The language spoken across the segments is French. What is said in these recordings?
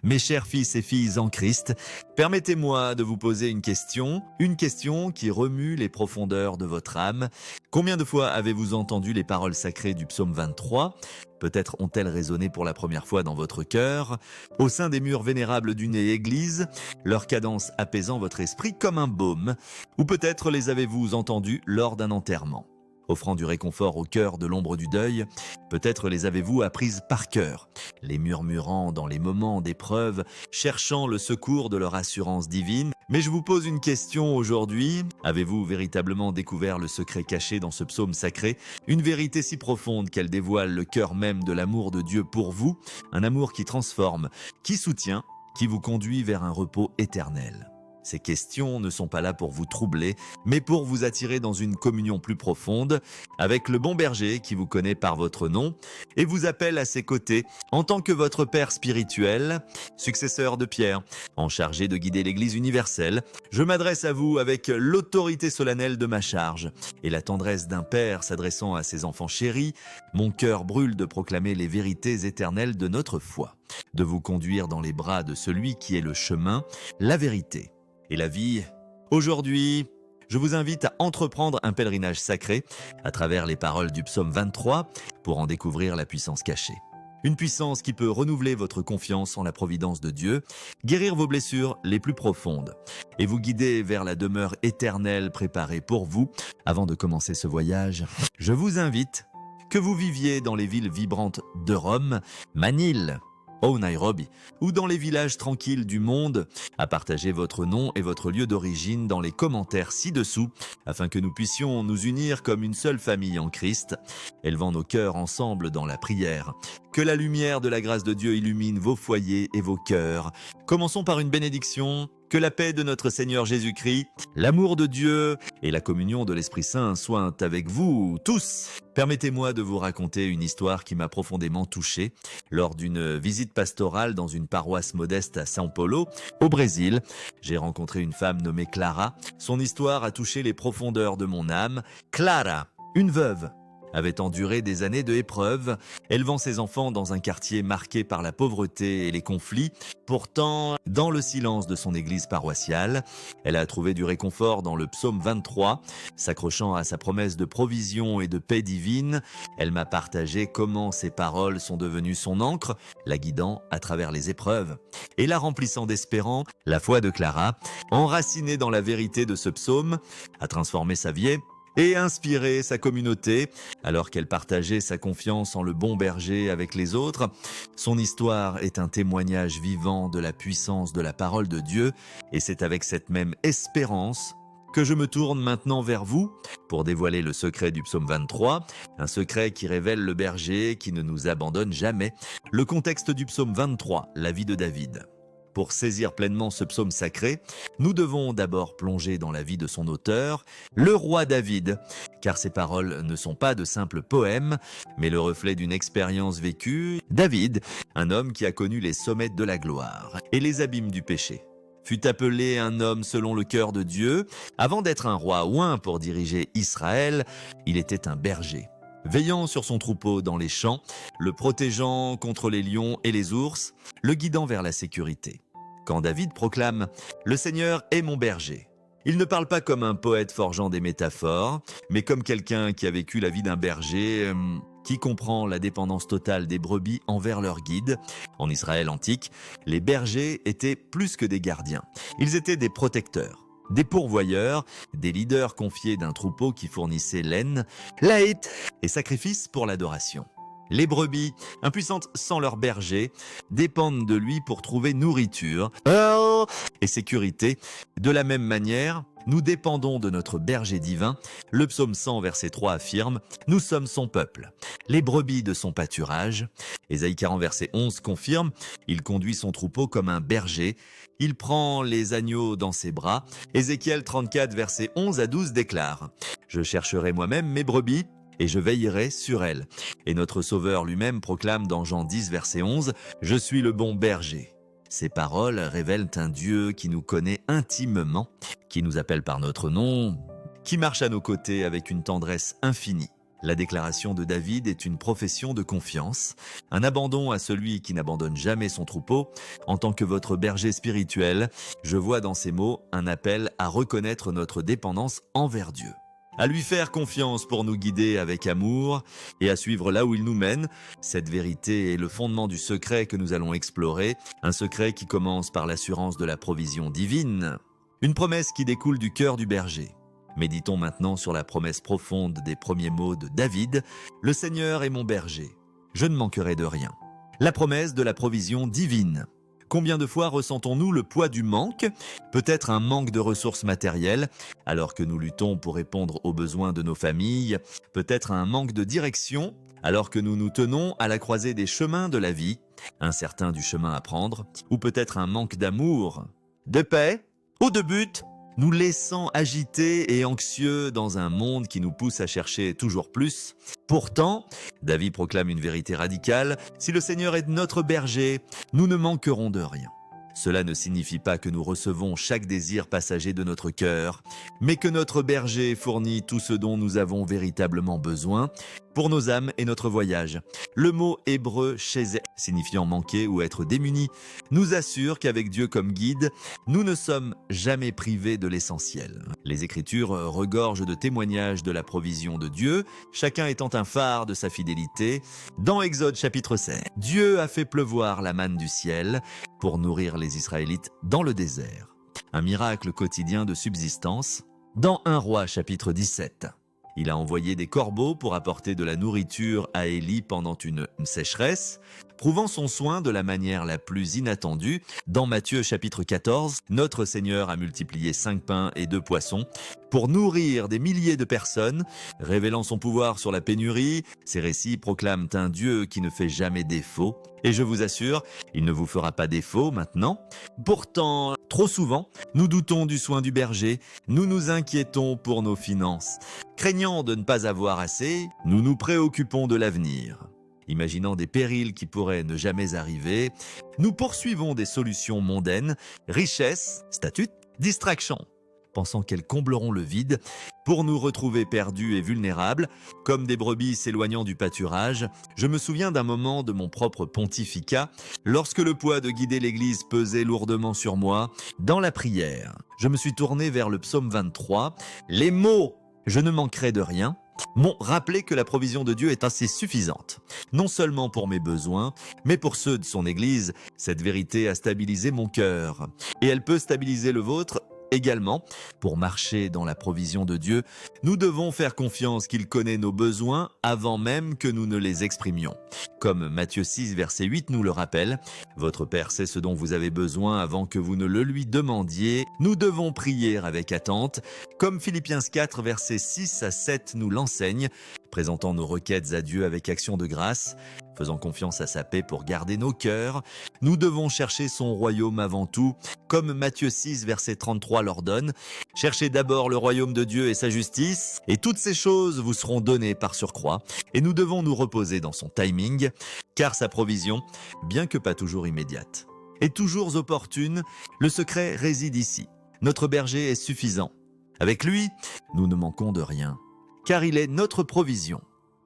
Mes chers fils et filles en Christ, permettez-moi de vous poser une question qui remue les profondeurs de votre âme. Combien de fois avez-vous entendu les paroles sacrées du psaume 23 ? Peut-être ont-elles résonné pour la première fois dans votre cœur, au sein des murs vénérables d'une église, leur cadence apaisant votre esprit comme un baume, ou peut-être les avez-vous entendues lors d'un enterrement. Offrant du réconfort au cœur de l'ombre du deuil, peut-être les avez-vous apprises par cœur, les murmurant dans les moments d'épreuve, cherchant le secours de leur assurance divine. Mais je vous pose une question aujourd'hui. Avez-vous véritablement découvert le secret caché dans ce psaume sacré, une vérité si profonde qu'elle dévoile le cœur même de l'amour de Dieu pour vous, un amour qui transforme, qui soutient, qui vous conduit vers un repos éternel ? Ces questions ne sont pas là pour vous troubler, mais pour vous attirer dans une communion plus profonde avec le bon berger qui vous connaît par votre nom et vous appelle à ses côtés en tant que votre père spirituel, successeur de Pierre, en chargé de guider l'Église universelle. Je m'adresse à vous avec l'autorité solennelle de ma charge et la tendresse d'un père s'adressant à ses enfants chéris. Mon cœur brûle de proclamer les vérités éternelles de notre foi, de vous conduire dans les bras de celui qui est le chemin, la vérité et la vie. Aujourd'hui, je vous invite à entreprendre un pèlerinage sacré à travers les paroles du psaume 23 pour en découvrir la puissance cachée. Une puissance qui peut renouveler votre confiance en la providence de Dieu, guérir vos blessures les plus profondes et vous guider vers la demeure éternelle préparée pour vous. Avant de commencer ce voyage, je vous invite que vous viviez dans les villes vibrantes de Rome, Manille, Nairobi, ou dans les villages tranquilles du monde, à partager votre nom et votre lieu d'origine dans les commentaires ci-dessous, afin que nous puissions nous unir comme une seule famille en Christ, élevant nos cœurs ensemble dans la prière. Que la lumière de la grâce de Dieu illumine vos foyers et vos cœurs. Commençons par une bénédiction. Que la paix de notre Seigneur Jésus-Christ, l'amour de Dieu et la communion de l'Esprit Saint soient avec vous tous. Permettez-moi de vous raconter une histoire qui m'a profondément touché. Lors d'une visite pastorale dans une paroisse modeste à São Paulo, au Brésil, j'ai rencontré une femme nommée Clara. Son histoire a touché les profondeurs de mon âme. Clara, une veuve, avait enduré des années de épreuves, élevant ses enfants dans un quartier marqué par la pauvreté et les conflits. Pourtant, dans le silence de son église paroissiale, elle a trouvé du réconfort dans le psaume 23. S'accrochant à sa promesse de provision et de paix divine, elle m'a partagé comment ces paroles sont devenues son encre, la guidant à travers les épreuves et la remplissant d'espérance. La foi de Clara, enracinée dans la vérité de ce psaume, a transformé sa vie et inspirer sa communauté, alors qu'elle partageait sa confiance en le bon berger avec les autres. Son histoire est un témoignage vivant de la puissance de la parole de Dieu, et c'est avec cette même espérance que je me tourne maintenant vers vous pour dévoiler le secret du psaume 23, un secret qui révèle le berger qui ne nous abandonne jamais. Le contexte du psaume 23, la vie de David. Pour saisir pleinement ce psaume sacré, nous devons d'abord plonger dans la vie de son auteur, le roi David, car ses paroles ne sont pas de simples poèmes, mais le reflet d'une expérience vécue. David, un homme qui a connu les sommets de la gloire et les abîmes du péché, fut appelé un homme selon le cœur de Dieu. Avant d'être un roi oint pour diriger Israël, il était un berger, veillant sur son troupeau dans les champs, le protégeant contre les lions et les ours, le guidant vers la sécurité. Quand David proclame « Le Seigneur est mon berger », il ne parle pas comme un poète forgeant des métaphores, mais comme quelqu'un qui a vécu la vie d'un berger, qui comprend la dépendance totale des brebis envers leur guide. En Israël antique, les bergers étaient plus que des gardiens. Ils étaient des protecteurs, des pourvoyeurs, des leaders confiés d'un troupeau qui fournissait laine, laït et sacrifices pour l'adoration. Les brebis, impuissantes sans leur berger, dépendent de lui pour trouver nourriture et sécurité. De la même manière, nous dépendons de notre berger divin. Le psaume 100, verset 3 affirme « Nous sommes son peuple, les brebis de son pâturage ». Ésaïe 40, verset 11 confirme « Il conduit son troupeau comme un berger, il prend les agneaux dans ses bras ». Ézéchiel 34, verset 11 à 12 déclare « Je chercherai moi-même mes brebis, et je veillerai sur elles ». Et notre Sauveur lui-même proclame dans Jean 10, verset 11 « Je suis le bon berger ». Ces paroles révèlent un Dieu qui nous connaît intimement, qui nous appelle par notre nom, qui marche à nos côtés avec une tendresse infinie. La déclaration de David est une profession de confiance, un abandon à celui qui n'abandonne jamais son troupeau. En tant que votre berger spirituel, je vois dans ces mots un appel à reconnaître notre dépendance envers Dieu, à lui faire confiance pour nous guider avec amour et à suivre là où il nous mène. Cette vérité est le fondement du secret que nous allons explorer, un secret qui commence par l'assurance de la provision divine, une promesse qui découle du cœur du berger. Méditons maintenant sur la promesse profonde des premiers mots de David. Le Seigneur est mon berger, je ne manquerai de rien. La promesse de la provision divine. Combien de fois ressentons-nous le poids du manque, peut-être un manque de ressources matérielles, alors que nous luttons pour répondre aux besoins de nos familles, peut-être un manque de direction, alors que nous nous tenons à la croisée des chemins de la vie, incertains du chemin à prendre, ou peut-être un manque d'amour, de paix ou de but, nous laissant agités et anxieux dans un monde qui nous pousse à chercher toujours plus. Pourtant, David proclame une vérité radicale, si le Seigneur est notre berger, nous ne manquerons de rien. Cela ne signifie pas que nous recevons chaque désir passager de notre cœur, mais que notre berger fournit tout ce dont nous avons véritablement besoin pour nos âmes et notre voyage. Le mot hébreu shezeh, signifiant manquer ou être démuni, nous assure qu'avec Dieu comme guide, nous ne sommes jamais privés de l'essentiel. Les Écritures regorgent de témoignages de la provision de Dieu, chacun étant un phare de sa fidélité. Dans Exode chapitre 7, Dieu a fait pleuvoir la manne du ciel pour nourrir les Israélites dans le désert. Un miracle quotidien de subsistance. Dans 1 Roi chapitre 17, il a envoyé des corbeaux pour apporter de la nourriture à Élie pendant une sécheresse, prouvant son soin de la manière la plus inattendue. Dans Matthieu chapitre 14, notre Seigneur a multiplié 5 pains et 2 poissons pour nourrir des milliers de personnes, révélant son pouvoir sur la pénurie. Ces récits proclament un Dieu qui ne fait jamais défaut. Et je vous assure, il ne vous fera pas défaut maintenant. Pourtant, trop souvent, nous doutons du soin du berger, nous nous inquiétons pour nos finances. Craignant de ne pas avoir assez, nous nous préoccupons de l'avenir. Imaginant des périls qui pourraient ne jamais arriver, nous poursuivons des solutions mondaines, richesse, statut, distraction, pensant qu'elles combleront le vide pour nous retrouver perdus et vulnérables, comme des brebis s'éloignant du pâturage. Je me souviens d'un moment de mon propre pontificat, lorsque le poids de guider l'Église pesait lourdement sur moi. Dans la prière, je me suis tourné vers le psaume 23. Les mots « je ne manquerai de rien » m'ont rappelé que la provision de Dieu est assez suffisante, non seulement pour mes besoins, mais pour ceux de son Église. Cette vérité a stabilisé mon cœur, et elle peut stabiliser le vôtre également. Pour marcher dans la provision de Dieu, nous devons faire confiance qu'il connaît nos besoins avant même que nous ne les exprimions. Comme Matthieu 6, verset 8 nous le rappelle, « Votre Père sait ce dont vous avez besoin avant que vous ne le lui demandiez. » Nous devons prier avec attente, comme Philippiens 4, verset 6 à 7 nous l'enseigne, présentant nos requêtes à Dieu avec action de grâce, faisant confiance à sa paix pour garder nos cœurs. Nous devons chercher son royaume avant tout, comme Matthieu 6, verset 33 l'ordonne. Cherchez d'abord le royaume de Dieu et sa justice, et toutes ces choses vous seront données par surcroît. Et nous devons nous reposer dans son timing, car sa provision, bien que pas toujours immédiate, est toujours opportune. Le secret réside ici. Notre berger est suffisant. Avec lui, nous ne manquons de rien, car il est notre provision,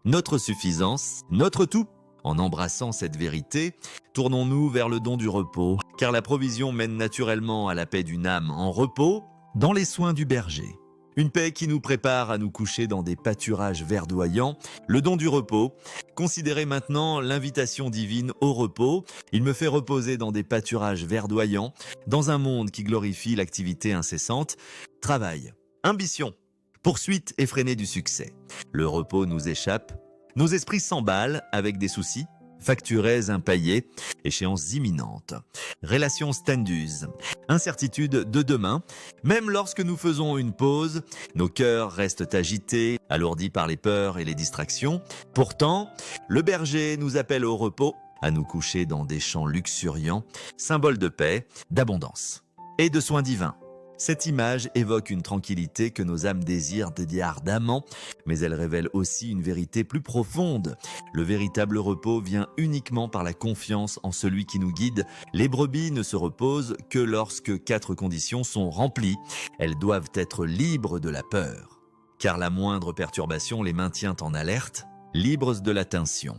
notre suffisance, notre tout. En embrassant cette vérité, tournons-nous vers le don du repos, car la provision mène naturellement à la paix d'une âme en repos, dans les soins du berger. Une paix qui nous prépare à nous coucher dans des pâturages verdoyants. Le don du repos. Considérez maintenant l'invitation divine au repos. Il me fait reposer dans des pâturages verdoyants, dans un monde qui glorifie l'activité incessante. Travail, ambition, poursuite effrénée du succès. Le repos nous échappe. Nos esprits s'emballent avec des soucis, facturés impayés, échéances imminentes, relations tendues, incertitude de demain. Même lorsque nous faisons une pause, nos cœurs restent agités, alourdis par les peurs et les distractions. Pourtant, le berger nous appelle au repos, à nous coucher dans des champs luxuriants, symbole de paix, d'abondance et de soins divins. Cette image évoque une tranquillité que nos âmes désirent ardemment, mais elle révèle aussi une vérité plus profonde. Le véritable repos vient uniquement par la confiance en celui qui nous guide. Les brebis ne se reposent que lorsque 4 conditions sont remplies. Elles doivent être libres de la peur, car la moindre perturbation les maintient en alerte, libres de la tension.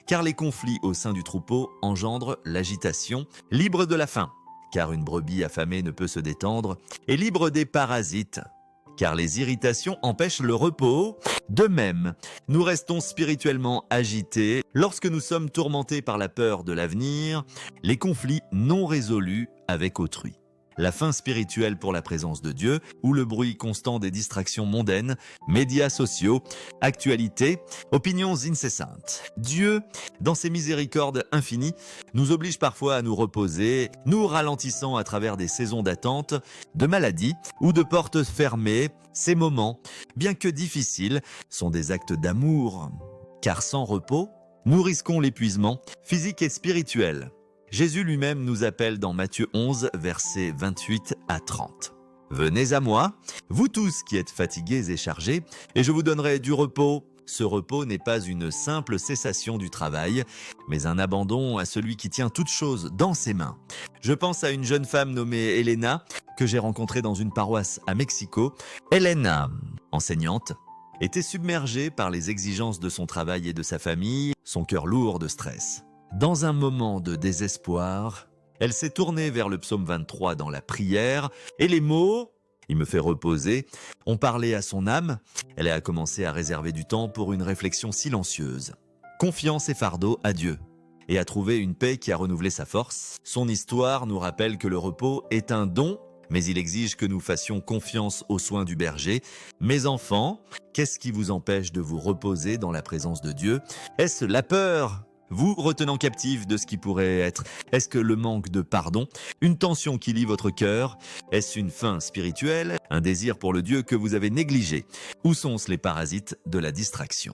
Car les conflits au sein du troupeau engendrent l'agitation, libres de la faim, car une brebis affamée ne peut se détendre, et libre des parasites, car les irritations empêchent le repos. De même, nous restons spirituellement agités lorsque nous sommes tourmentés par la peur de l'avenir, les conflits non résolus avec autrui. La faim spirituelle pour la présence de Dieu ou le bruit constant des distractions mondaines, médias sociaux, actualités, opinions incessantes. Dieu, dans ses miséricordes infinies, nous oblige parfois à nous reposer, nous ralentissant à travers des saisons d'attente, de maladies ou de portes fermées. Ces moments, bien que difficiles, sont des actes d'amour. Car sans repos, nous risquons l'épuisement physique et spirituel. Jésus lui-même nous appelle dans Matthieu 11, versets 28 à 30. « Venez à moi, vous tous qui êtes fatigués et chargés, et je vous donnerai du repos. Ce repos n'est pas une simple cessation du travail, mais un abandon à celui qui tient toutes choses dans ses mains. Je pense à une jeune femme nommée Elena, que j'ai rencontrée dans une paroisse à Mexico. Elena, enseignante, était submergée par les exigences de son travail et de sa famille, son cœur lourd de stress. Dans un moment de désespoir, elle s'est tournée vers le psaume 23 dans la prière et les mots « Il me fait reposer » ont parlé à son âme. Elle a commencé à réserver du temps pour une réflexion silencieuse. Confiance et fardeau à Dieu et à trouver une paix qui a renouvelé sa force. Son histoire nous rappelle que le repos est un don, mais il exige que nous fassions confiance aux soins du berger. Mes enfants, qu'est-ce qui vous empêche de vous reposer dans la présence de Dieu? Est-ce la peur, vous retenant captif de ce qui pourrait être? Est-ce que le manque de pardon, une tension qui lie votre cœur? Est-ce une faim spirituelle, un désir pour le Dieu que vous avez négligé? Où sont-ce les parasites de la distraction?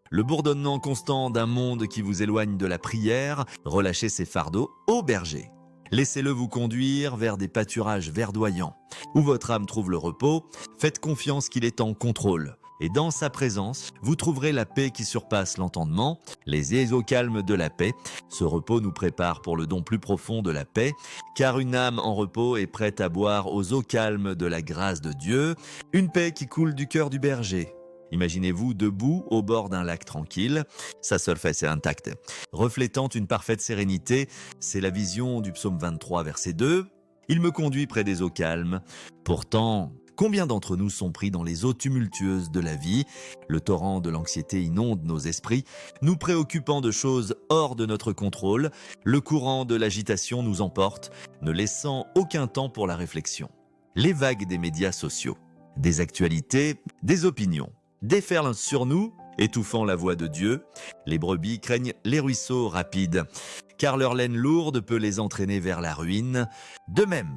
Le bourdonnement constant d'un monde qui vous éloigne de la prière, relâchez ces fardeaux au berger. Laissez-le vous conduire vers des pâturages verdoyants, où votre âme trouve le repos. Faites confiance qu'il est en contrôle. Et dans sa présence, vous trouverez la paix qui surpasse l'entendement, les eaux calmes de la paix. Ce repos nous prépare pour le don plus profond de la paix, car une âme en repos est prête à boire aux eaux calmes de la grâce de Dieu, une paix qui coule du cœur du berger. Imaginez-vous debout au bord d'un lac tranquille, sa seule fesse est intacte, reflétant une parfaite sérénité. C'est la vision du psaume 23, verset 2. « Il me conduit près des eaux calmes. » Pourtant, combien d'entre nous sont pris dans les eaux tumultueuses de la vie? Le torrent de l'anxiété inonde nos esprits, nous préoccupant de choses hors de notre contrôle. Le courant de l'agitation nous emporte, ne laissant aucun temps pour la réflexion. Les vagues des médias sociaux, des actualités, des opinions, déferlent sur nous, étouffant la voix de Dieu. Les brebis craignent les ruisseaux rapides, car leur laine lourde peut les entraîner vers la ruine. De même,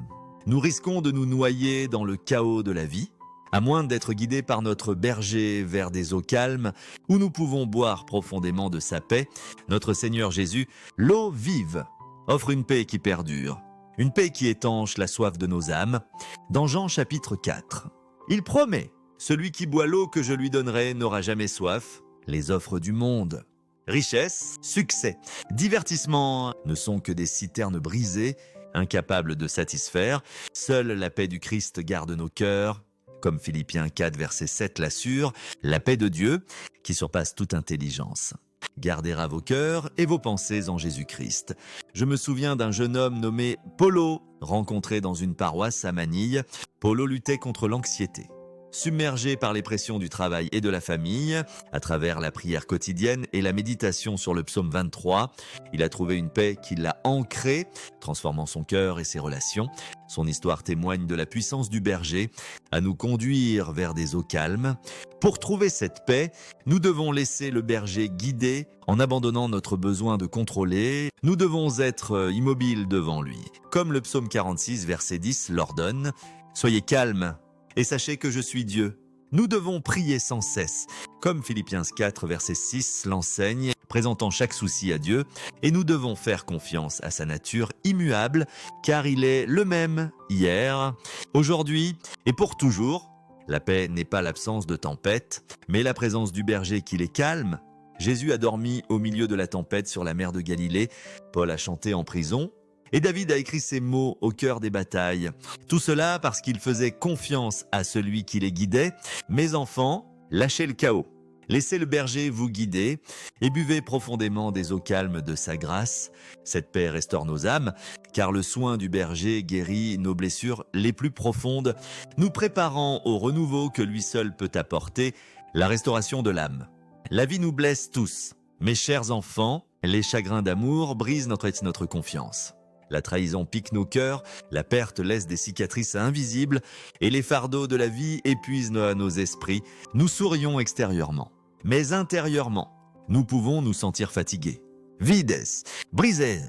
nous risquons de nous noyer dans le chaos de la vie, à moins d'être guidés par notre berger vers des eaux calmes, où nous pouvons boire profondément de sa paix. Notre Seigneur Jésus, l'eau vive, offre une paix qui perdure, une paix qui étanche la soif de nos âmes. Dans Jean chapitre 4, il promet: « Celui qui boit l'eau que je lui donnerai n'aura jamais soif. » Les offres du monde, richesse, succès, divertissement ne sont que des citernes brisées, incapables de satisfaire. Seule la paix du Christ garde nos cœurs. Comme Philippiens 4, verset 7 l'assure, la paix de Dieu qui surpasse toute intelligence gardera vos cœurs et vos pensées en Jésus-Christ. Je me souviens d'un jeune homme nommé Polo, rencontré dans une paroisse à Manille. Polo luttait contre l'anxiété. Submergé par les pressions du travail et de la famille, à travers la prière quotidienne et la méditation sur le psaume 23, il a trouvé une paix qui l'a ancré, transformant son cœur et ses relations. Son histoire témoigne de la puissance du berger à nous conduire vers des eaux calmes. Pour trouver cette paix, nous devons laisser le berger guider en abandonnant notre besoin de contrôler. Nous devons être immobiles devant lui. Comme le psaume 46, verset 10 l'ordonne, « Soyez calmes et sachez que je suis Dieu. » Nous devons prier sans cesse, comme Philippiens 4, verset 6 l'enseigne, présentant chaque souci à Dieu, et nous devons faire confiance à sa nature immuable, car il est le même hier, aujourd'hui et pour toujours. La paix n'est pas l'absence de tempête, mais la présence du berger qui les calme. Jésus a dormi au milieu de la tempête sur la mer de Galilée, Paul a chanté en prison, et David a écrit ces mots au cœur des batailles. Tout cela parce qu'il faisait confiance à celui qui les guidait. Mes enfants, Lâchez le chaos. Laissez le berger vous guider et buvez profondément des eaux calmes de sa grâce. Cette paix restaure nos âmes, car le soin du berger guérit nos blessures les plus profondes, nous préparant au renouveau que lui seul peut apporter, la restauration de l'âme. La vie nous blesse tous. Mes chers enfants, les chagrins d'amour brisent notre confiance. La trahison pique nos cœurs, la perte laisse des cicatrices invisibles et les fardeaux de la vie épuisent nos esprits. Nous sourions extérieurement, mais intérieurement, nous pouvons nous sentir fatigués, vides, brisés.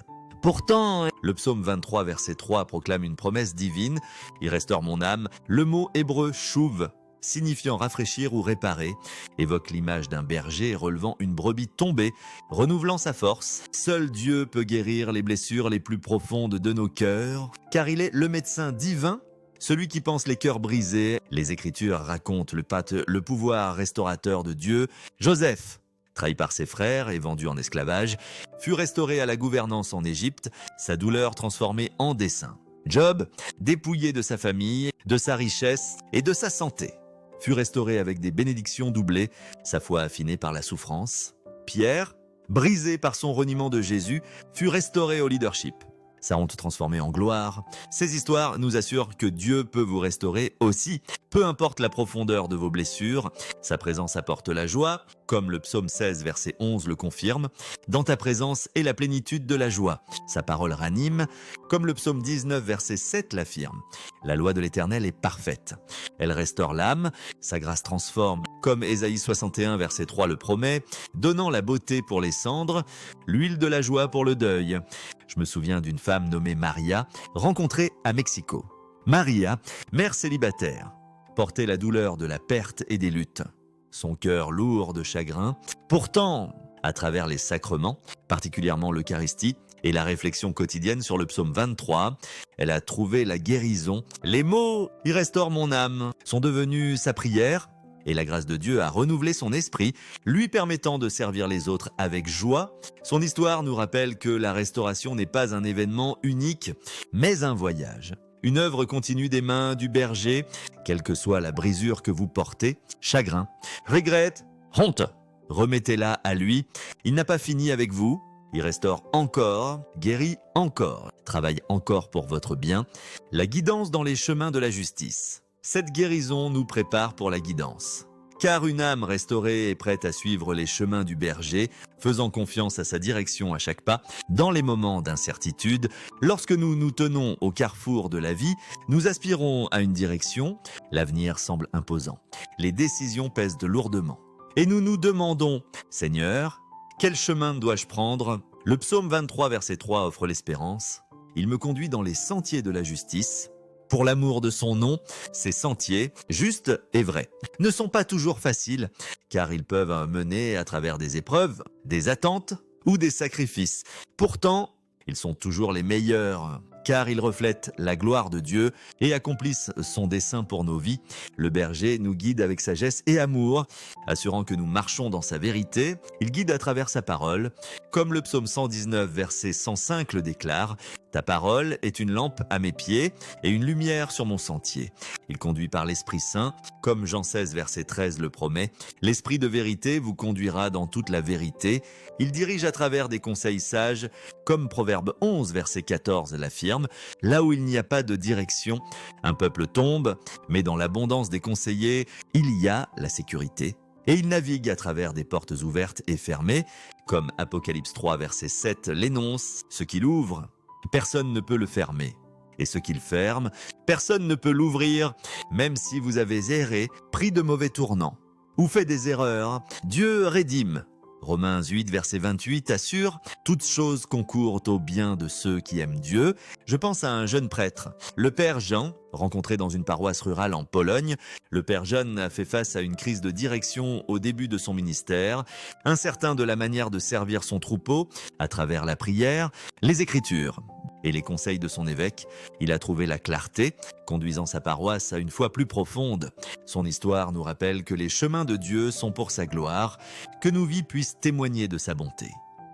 Pourtant, le psaume 23, verset 3 proclame une promesse divine. Il restaure mon âme. Le mot hébreu chouv, signifiant rafraîchir ou réparer, évoque l'image d'un berger relevant une brebis tombée, renouvelant sa force. Seul Dieu peut guérir les blessures les plus profondes de nos cœurs, car il est le médecin divin, celui qui pense les cœurs brisés. Les Écritures racontent le pouvoir restaurateur de Dieu. Joseph, trahi par ses frères et vendu en esclavage, fut restauré à la gouvernance en Égypte, sa douleur transformée en dessein. Job, dépouillé de sa famille, de sa richesse et de sa santé, fut restauré avec des bénédictions doublées, sa foi affinée par la souffrance. Pierre, brisé par son reniement de Jésus, fut restauré au leadership, sa honte transformée en gloire. Ces histoires nous assurent que Dieu peut vous restaurer aussi, peu importe la profondeur de vos blessures. Sa présence apporte la joie, comme le psaume 16, verset 11 le confirme. Dans ta présence est la plénitude de la joie. Sa parole ranime, comme le psaume 19, verset 7 l'affirme. La loi de l'Éternel est parfaite. Elle restaure l'âme, sa grâce transforme, comme Ésaïe 61, verset 3 le promet, donnant la beauté pour les cendres, l'huile de la joie pour le deuil. Je me souviens d'une femme nommée Maria, rencontrée à Mexico. Maria, mère célibataire, portait la douleur de la perte et des luttes. Son cœur lourd de chagrin. Pourtant, à travers les sacrements, particulièrement l'Eucharistie et la réflexion quotidienne sur le psaume 23, elle a trouvé la guérison. Les mots « Il restaure mon âme » sont devenus sa prière, et la grâce de Dieu a renouvelé son esprit, lui permettant de servir les autres avec joie. Son histoire nous rappelle que la restauration n'est pas un événement unique, mais un voyage. Une œuvre continue des mains du berger, quelle que soit la brisure que vous portez, chagrin, regret, honte. Remettez-la à lui, il n'a pas fini avec vous, il restaure encore, guérit encore, travaille encore pour votre bien, la guidance dans les chemins de la justice. Cette guérison nous prépare pour la guidance. Car une âme restaurée est prête à suivre les chemins du berger, faisant confiance à sa direction à chaque pas. Dans les moments d'incertitude, lorsque nous nous tenons au carrefour de la vie, nous aspirons à une direction, l'avenir semble imposant. Les décisions pèsent lourdement. Et nous nous demandons, Seigneur, quel chemin dois-je prendre ? Le psaume 23, verset 3 offre l'espérance. Il me conduit dans les sentiers de la justice. Pour l'amour de son nom, ces sentiers, justes et vrais, ne sont pas toujours faciles, car ils peuvent mener à travers des épreuves, des attentes ou des sacrifices. Pourtant, ils sont toujours les meilleurs, car ils reflètent la gloire de Dieu et accomplissent son dessein pour nos vies. Le berger nous guide avec sagesse et amour, assurant que nous marchons dans sa vérité. Il guide à travers sa parole, comme le psaume 119, verset 105 le déclare. Ta parole est une lampe à mes pieds et une lumière sur mon sentier. Il conduit par l'Esprit Saint, comme Jean 16, verset 13 le promet. L'Esprit de vérité vous conduira dans toute la vérité. Il dirige à travers des conseils sages, comme Proverbe 11, verset 14 l'affirme. Là où il n'y a pas de direction, un peuple tombe, mais dans l'abondance des conseillers, il y a la sécurité. Et il navigue à travers des portes ouvertes et fermées, comme Apocalypse 3, verset 7 l'énonce. Ce qu'il ouvre, personne ne peut le fermer. Et ce qu'il ferme, personne ne peut l'ouvrir, même si vous avez erré, pris de mauvais tournants, ou fait des erreurs. Dieu rédime. Romains 8, verset 28 assure « Toutes choses concourent au bien de ceux qui aiment Dieu ». Je pense à un jeune prêtre, le père Jean, rencontré dans une paroisse rurale en Pologne. Le père Jean a fait face à une crise de direction au début de son ministère, incertain de la manière de servir son troupeau à travers la prière, les Écritures et les conseils de son évêque. Il a trouvé la clarté, conduisant sa paroisse à une foi plus profonde. Son histoire nous rappelle que les chemins de Dieu sont pour sa gloire, que nos vies puissent témoigner de sa bonté.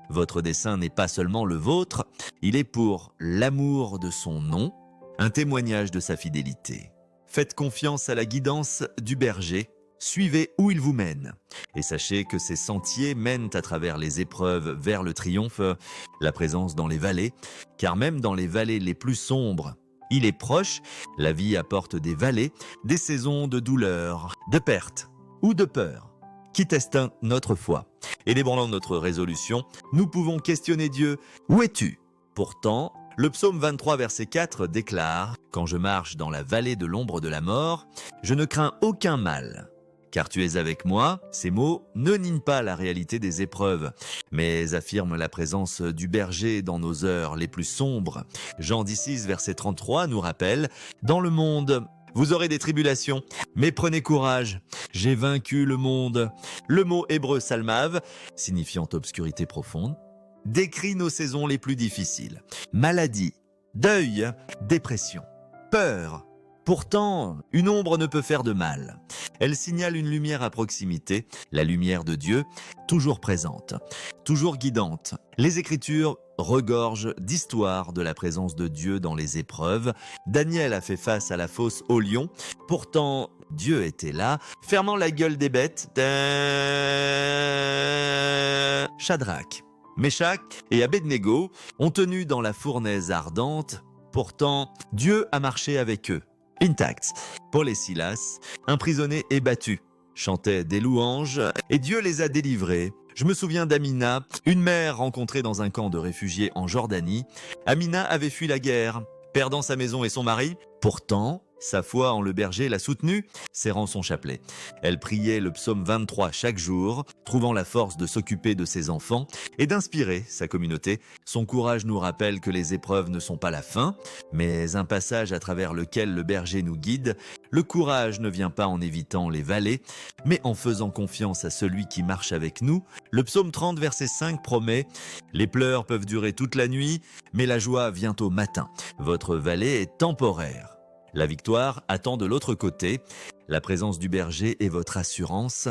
Votre dessein n'est pas seulement le vôtre, il est pour l'amour de son nom, un témoignage de sa fidélité. Faites confiance à la guidance du berger, suivez où il vous mène. Et sachez que ces sentiers mènent à travers les épreuves vers le triomphe, la présence dans les vallées, car même dans les vallées les plus sombres, il est proche, la vie apporte des vallées, des saisons de douleur, de perte ou de peur, qui testent notre foi. Et dépendant de notre résolution, nous pouvons questionner Dieu, « Où es-tu » Pourtant, le psaume 23 verset 4 déclare « Quand je marche dans la vallée de l'ombre de la mort, je ne crains aucun mal. Car tu es avec moi », ces mots ne nient pas la réalité des épreuves, mais affirment la présence du berger dans nos heures les plus sombres. Jean 16 verset 33 nous rappelle « Dans le monde, vous aurez des tribulations, mais prenez courage, j'ai vaincu le monde. » Le mot hébreu salmav, signifiant obscurité profonde, décrit nos saisons les plus difficiles. Maladie, deuil, dépression, peur. Pourtant, une ombre ne peut faire de mal. Elle signale une lumière à proximité, la lumière de Dieu, toujours présente, toujours guidante. Les Écritures regorgent d'histoires de la présence de Dieu dans les épreuves. Daniel a fait face à la fosse au lion. Pourtant, Dieu était là, fermant la gueule des bêtes. Shadrach, Méshach et Abednego ont tenu dans la fournaise ardente. Pourtant, Dieu a marché avec eux. Intacts, Paul et Silas, emprisonnés et battus, chantaient des louanges et Dieu les a délivrés. Je me souviens d'Amina, une mère rencontrée dans un camp de réfugiés en Jordanie. Amina avait fui la guerre, perdant sa maison et son mari. Pourtant, sa foi en le berger l'a soutenue, serrant son chapelet. Elle priait le psaume 23 chaque jour, trouvant la force de s'occuper de ses enfants et d'inspirer sa communauté. Son courage nous rappelle que les épreuves ne sont pas la fin, mais un passage à travers lequel le berger nous guide. Le courage ne vient pas en évitant les vallées, mais en faisant confiance à celui qui marche avec nous. Le psaume 30 verset 5 promet « Les pleurs peuvent durer toute la nuit, mais la joie vient au matin. Votre vallée est temporaire. » La victoire attend de l'autre côté. La présence du berger est votre assurance.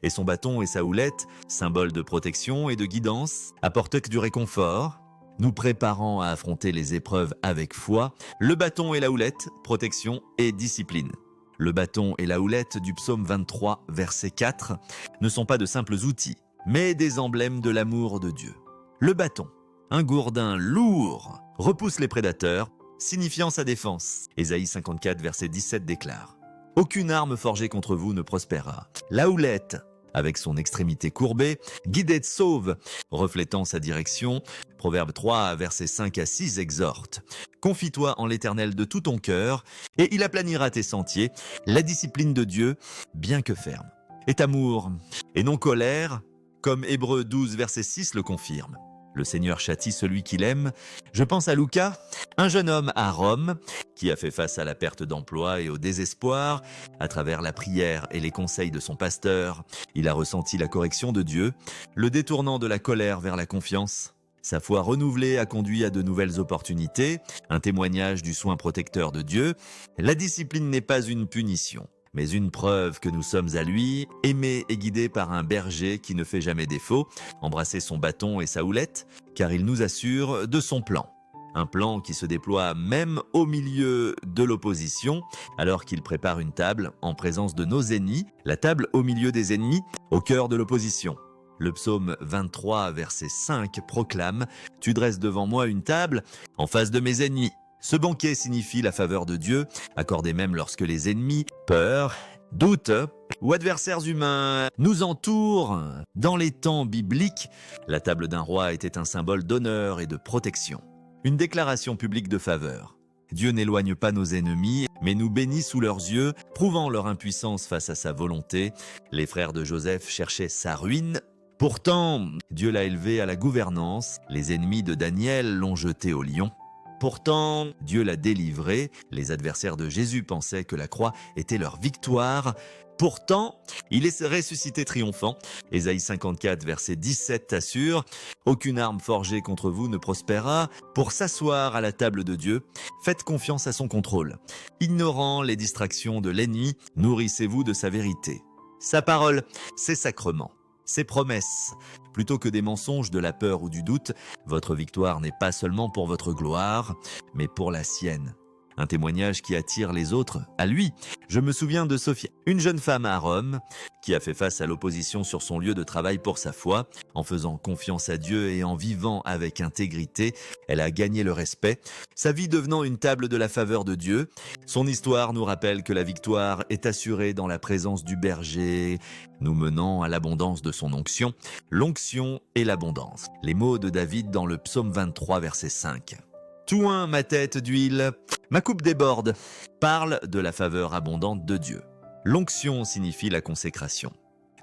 Et son bâton et sa houlette, symbole de protection et de guidance, apportent du réconfort, nous préparant à affronter les épreuves avec foi. Le bâton et la houlette, protection et discipline. Le bâton et la houlette du psaume 23, verset 4, ne sont pas de simples outils, mais des emblèmes de l'amour de Dieu. Le bâton, un gourdin lourd, repousse les prédateurs, signifiant sa défense. Ésaïe 54, verset 17 déclare « Aucune arme forgée contre vous ne prospérera. » La houlette, avec son extrémité courbée, guide et sauve, reflétant sa direction. Proverbe 3, versets 5 à 6 exhorte « Confie-toi en l'Éternel de tout ton cœur, et il aplanira tes sentiers. » La discipline de Dieu, bien que ferme, est amour et non colère, comme Hébreux 12, verset 6 le confirme. Le Seigneur châtie celui qu'il aime. Je pense à Lucas, un jeune homme à Rome qui a fait face à la perte d'emploi et au désespoir. À travers la prière et les conseils de son pasteur, il a ressenti la correction de Dieu, le détournant de la colère vers la confiance. Sa foi renouvelée a conduit à de nouvelles opportunités, un témoignage du soin protecteur de Dieu. La discipline n'est pas une punition, mais une preuve que nous sommes à lui, aimés et guidés par un berger qui ne fait jamais défaut, embrasser son bâton et sa houlette, car il nous assure de son plan. Un plan qui se déploie même au milieu de l'opposition, alors qu'il prépare une table en présence de nos ennemis, la table au milieu des ennemis, au cœur de l'opposition. Le psaume 23, verset 5 proclame « Tu dresses devant moi une table en face de mes ennemis ». Ce banquet signifie la faveur de Dieu, accordée même lorsque les ennemis, peur, doute ou adversaires humains nous entourent. Dans les temps bibliques, la table d'un roi était un symbole d'honneur et de protection, une déclaration publique de faveur. Dieu n'éloigne pas nos ennemis, mais nous bénit sous leurs yeux, prouvant leur impuissance face à sa volonté. Les frères de Joseph cherchaient sa ruine. Pourtant, Dieu l'a élevé à la gouvernance. Les ennemis de Daniel l'ont jeté au lion. Pourtant, Dieu l'a délivré. Les adversaires de Jésus pensaient que la croix était leur victoire. Pourtant, il est ressuscité triomphant. Ésaïe 54, verset 17 assure « Aucune arme forgée contre vous ne prospérera. Pour s'asseoir à la table de Dieu, faites confiance à son contrôle. Ignorant les distractions de l'ennemi, nourrissez-vous de sa vérité. Sa parole, c'est sacrement. Ses promesses. Plutôt que des mensonges, de la peur ou du doute, votre victoire n'est pas seulement pour votre gloire, mais pour la sienne. un témoignage qui attire les autres à lui. Je me souviens de Sophia, une jeune femme à Rome qui a fait face à l'opposition sur son lieu de travail pour sa foi. En faisant confiance à Dieu et en vivant avec intégrité, elle a gagné le respect, sa vie devenant une table de la faveur de Dieu. Son histoire nous rappelle que la victoire est assurée dans la présence du berger, nous menant à l'abondance de son onction, l'onction et l'abondance. Les mots de David dans le psaume 23, verset 5. Tout un, ma tête d'huile, ma coupe déborde, parle de la faveur abondante de Dieu. L'onction signifie la consécration.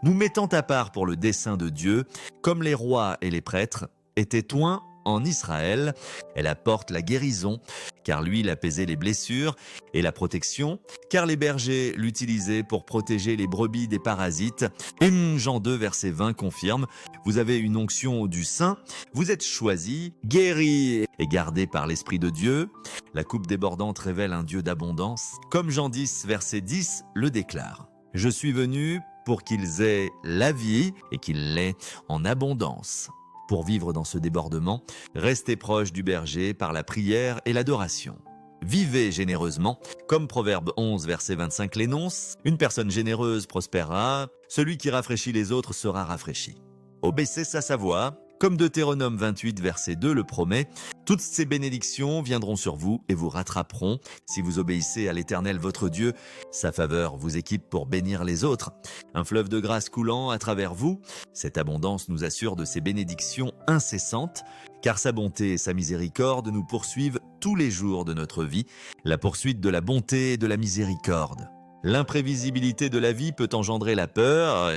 Nous mettant à part pour le dessein de Dieu, comme les rois et les prêtres étaient oints en Israël, elle apporte la guérison, car l'huile apaisait les blessures, et la protection, car les bergers l'utilisaient pour protéger les brebis des parasites. Et Jean 2, verset 20 confirme, vous avez une onction du Saint, vous êtes choisis, guéris et gardés par l'Esprit de Dieu. La coupe débordante révèle un Dieu d'abondance, comme Jean 10, verset 10 le déclare. Je suis venu pour qu'ils aient la vie et qu'ils l'aient en abondance. Pour vivre dans ce débordement, restez proche du berger par la prière et l'adoration. Vivez généreusement, comme Proverbe 11, verset 25 l'énonce, une personne généreuse prospérera, celui qui rafraîchit les autres sera rafraîchi. Obéissez à sa voix, comme Deutéronome 28, verset 2 le promet, toutes ces bénédictions viendront sur vous et vous rattraperont. Si vous obéissez à l'Éternel votre Dieu, sa faveur vous équipe pour bénir les autres. Un fleuve de grâce coulant à travers vous, cette abondance nous assure de ses bénédictions incessantes, car sa bonté et sa miséricorde nous poursuivent tous les jours de notre vie, la poursuite de la bonté et de la miséricorde. L'imprévisibilité de la vie peut engendrer la peur.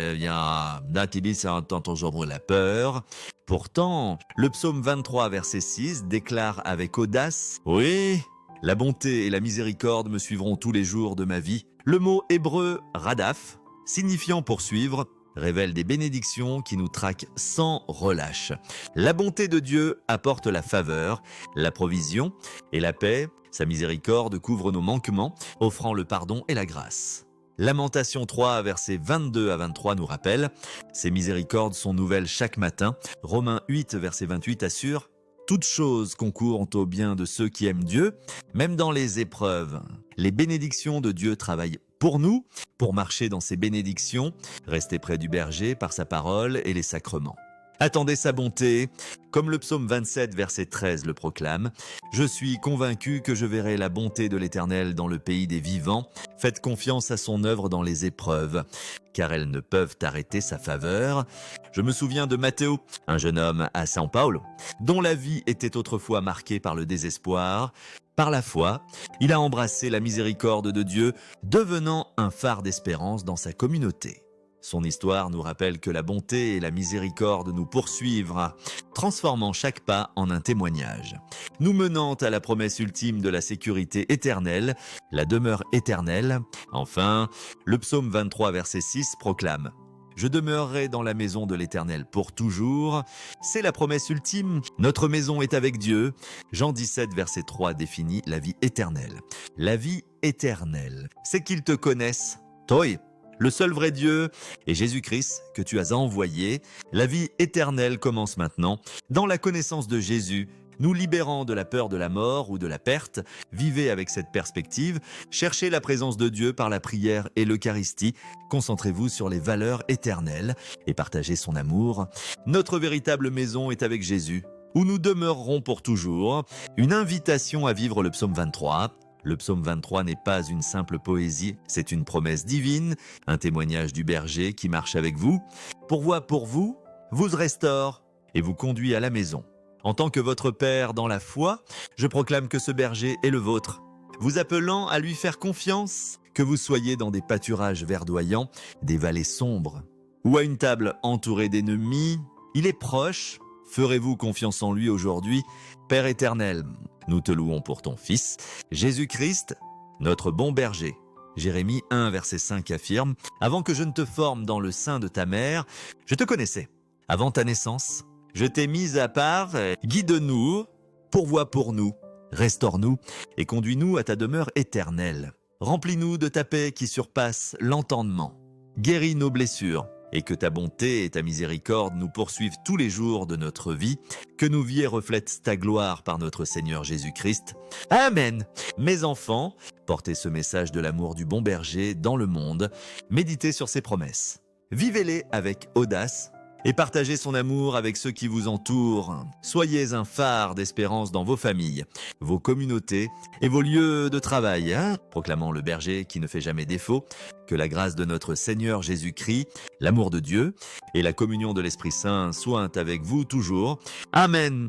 Ça engendre la peur. Pourtant, le psaume 23, verset 6 déclare avec audace « Oui, la bonté et la miséricorde me suivront tous les jours de ma vie ». Le mot hébreu « radaf », signifiant poursuivre, révèle des bénédictions qui nous traquent sans relâche. La bonté de Dieu apporte la faveur, la provision et la paix. Sa miséricorde couvre nos manquements, offrant le pardon et la grâce. Lamentation 3, versets 22 à 23 nous rappelle « Ses miséricordes sont nouvelles chaque matin ». Romains 8, verset 28 assure « Toutes choses concourent au bien de ceux qui aiment Dieu, même dans les épreuves. Les bénédictions de Dieu travaillent pour nous, pour marcher dans ses bénédictions, rester près du berger par sa parole et les sacrements. Attendez sa bonté, comme le psaume 27, verset 13 le proclame. Je suis convaincu que je verrai la bonté de l'Éternel dans le pays des vivants. Faites confiance à son œuvre dans les épreuves, car elles ne peuvent arrêter sa faveur. Je me souviens de Matteo, un jeune homme à São Paulo, dont la vie était autrefois marquée par le désespoir. Par la foi, il a embrassé la miséricorde de Dieu, devenant un phare d'espérance dans sa communauté. Son histoire nous rappelle que la bonté et la miséricorde nous poursuivent, transformant chaque pas en un témoignage, nous menant à la promesse ultime de la sécurité éternelle, la demeure éternelle. Enfin, le psaume 23, verset 6 proclame « Je demeurerai dans la maison de l'Éternel pour toujours ». C'est la promesse ultime. Notre maison est avec Dieu. Jean 17, verset 3 définit la vie éternelle. La vie éternelle, c'est qu'ils te connaissent, toi, le seul vrai Dieu, et Jésus-Christ que tu as envoyé. La vie éternelle commence maintenant, dans la connaissance de Jésus, nous libérant de la peur de la mort ou de la perte. Vivez avec cette perspective, cherchez la présence de Dieu par la prière et l'Eucharistie, concentrez-vous sur les valeurs éternelles et partagez son amour. Notre véritable maison est avec Jésus, où nous demeurerons pour toujours. Une invitation à vivre le psaume 23. Le psaume 23 n'est pas une simple poésie, c'est une promesse divine, un témoignage du berger qui marche avec vous, pourvoit pour vous, vous restaure et vous conduit à la maison. En tant que votre Père dans la foi, je proclame que ce berger est le vôtre, vous appelant à lui faire confiance, que vous soyez dans des pâturages verdoyants, des vallées sombres, ou à une table entourée d'ennemis. Il est proche, ferez-vous confiance en lui aujourd'hui, Père éternel. Nous te louons pour ton Fils, Jésus-Christ, notre bon berger. Jérémie 1, verset 5 affirme « Avant que je ne te forme dans le sein de ta mère, je te connaissais. Avant ta naissance, je t'ai mis à part. Guide-nous, pourvois pour nous, restaure-nous et conduis-nous à ta demeure éternelle. Remplis-nous de ta paix qui surpasse l'entendement. Guéris nos blessures et que ta bonté et ta miséricorde nous poursuivent tous les jours de notre vie, que nos vies reflètent ta gloire par notre Seigneur Jésus-Christ. Amen. Mes enfants, portez ce message de l'amour du bon berger dans le monde, méditez sur ses promesses. Vivez-les avec audace et partagez son amour avec ceux qui vous entourent. Soyez un phare d'espérance dans vos familles, vos communautés et vos lieux de travail, proclamant le berger qui ne fait jamais défaut. Que la grâce de notre Seigneur Jésus-Christ, l'amour de Dieu et la communion de l'Esprit Saint soient avec vous toujours. Amen.